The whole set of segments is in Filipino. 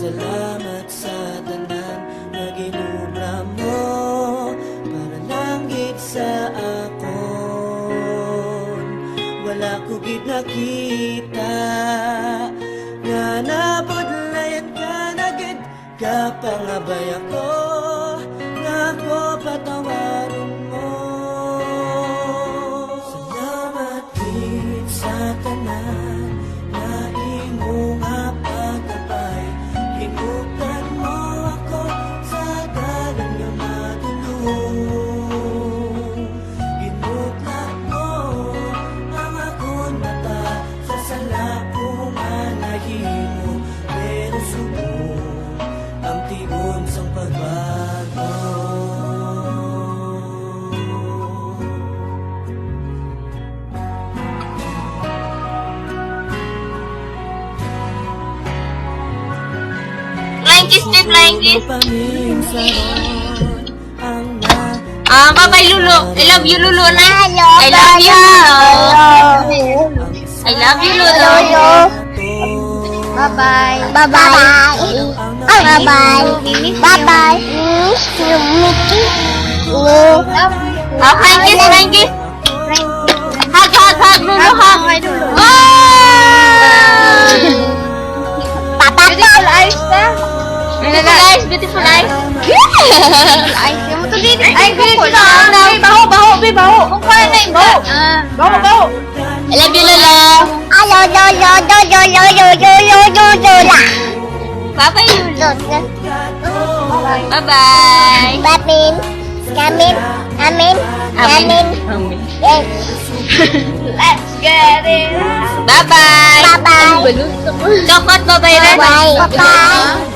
Salamat sa tanan nga ginubra mo para lang gid sa akon. Wala ko gid nakita nga napudlayat ka na gid kapangabay ako nga ako patawaron mo. Salamat gid sa tanan nga imo nga pagkabay. Hinuptan mo ako sa dalan nga matulog. Ginuklat mo ang akong mata sa sala ko nga nahimo. Pero subok ang tigon sa pagbago. Flying kiss, may flying kiss. Bye-bye, Lulu. I love you, Lulu, na. I love you. I love you, Lulu. Bye-bye. Bye-bye. Bye-bye. Bye-bye. Mickey. Flying kiss, flying kiss. Hug, hug, hug, Lulu, hug. Beautiful eyes ka. Beautiful eyes, beautiful eyes. Eyes ka mo to dito. Ay, beautiful eyes. Baho, baho, baho. Kung kaya na yung baho. Baho, baho. I love you, Lulu. Alo, lo, lo, lo, lo, lo, lo, lo, lo, lo, lo, la. Bye-bye, Lulu. Bye-bye. Babin. Kamin. Amin. Amin. Yes. Let's get it. Bye-bye. Bye-bye. Dapat bye-bye rin. Bye-bye. Bye-bye.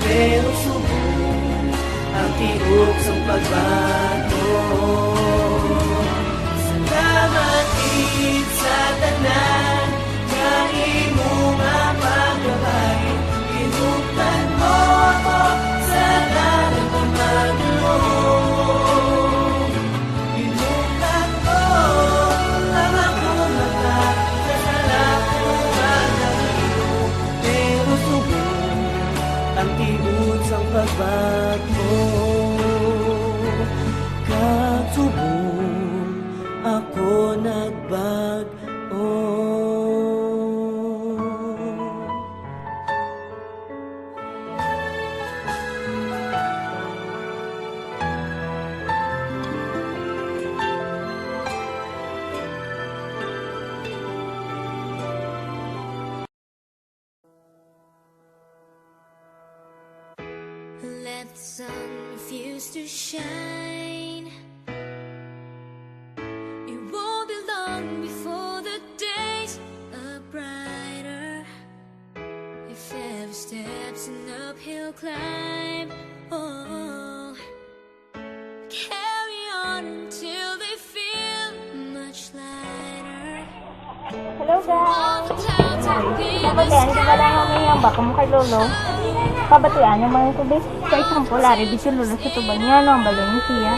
Pero subok ang tihog sa pagbago. Salamat gid sa tanan nga imo nga paggabay. Hinuptan mo ako sa dalan nga madulog. Hinuptan mo ang akong mata sa sala ko nga nahimo. Pero subok ang tihog sa pagbago. Katubong ako nagbago. Let the sun refuse to shine. It won't be long before the days are brighter. If every step's an uphill climb, oh, carry on until they feel much lighter. Hello guys! All the clouds will be in the Kabatian, di ba lang humayang baka mo kay Lolo? Kabatian, yung mga tubig sa isang polari, di si Lolo sa tubang niya, no? Ang balon niya siya.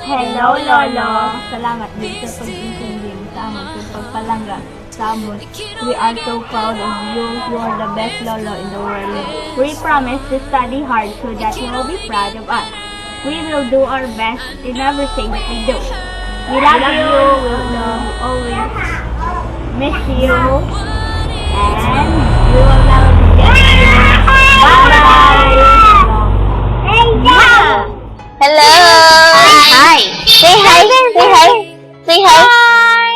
Hello, Lolo! Salamat din sa pag-intindi sa amin sa pagpalangga sa amon. We are so proud of you. You are the best Lolo in the world. We promise to study hard so that you will be proud of us. We will do our best in everything that we do. We love you. We will always miss you. And we will never forget you. Bye-bye! Hello. Hi. Say hi. Say hi. Say hi.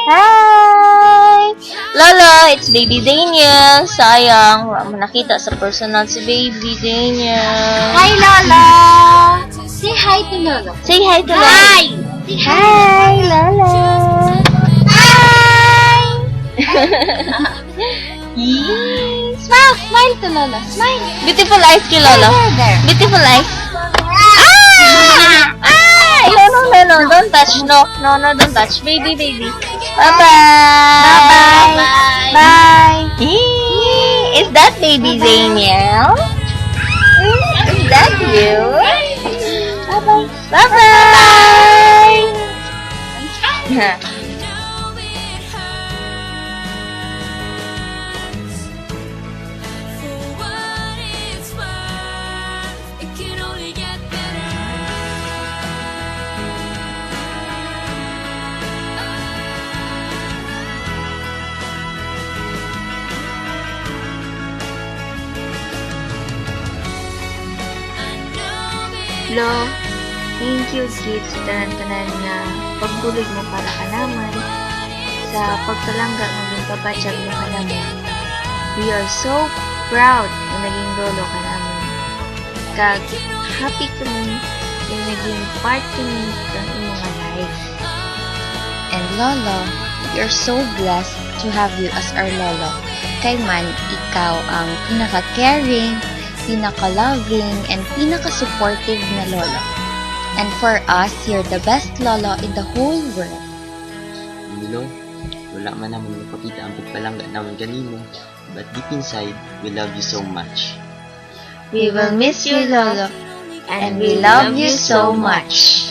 Hi. Lolo, it's Baby Daniel. Sayang, wala mo nakita sa personal si Baby Daniel. Hi, Lolo. Say hi to Lolo. Say hi to Lolo. Hi. Hi, Lolo. Hi. Smile. Smile to Lolo. Smile. Beautiful eyes kay Lolo. There. Beautiful eyes. Ah! Ah! No, don't touch. No, don't touch. Baby. Bye-bye! Bye-bye! Bye! Is that baby Daniel? Is that you? Bye-bye! Bye-bye! know it hurts. For what it's worth, it can only get better. I know it Lo, thank you, Kit, sa tanan-tanan nga pagbulig mo para ka naman sa pagpalangga ng naging papatsag mo ka naman. We are so proud na naging lolo ka naman. Kag happy kami na naging part kami ng imong life. And Lolo, we are so blessed to have you as our Lolo. Kay man, ikaw ang pinaka-caring, pinaka-loving, and pinaka-supportive na Lolo. And for us, you're the best Lolo in the whole world. Lolo, wala man naman napakita ang pagpalangga naman kanino. But deep inside, we love you so much. We will miss you, Lolo, and we love you so much.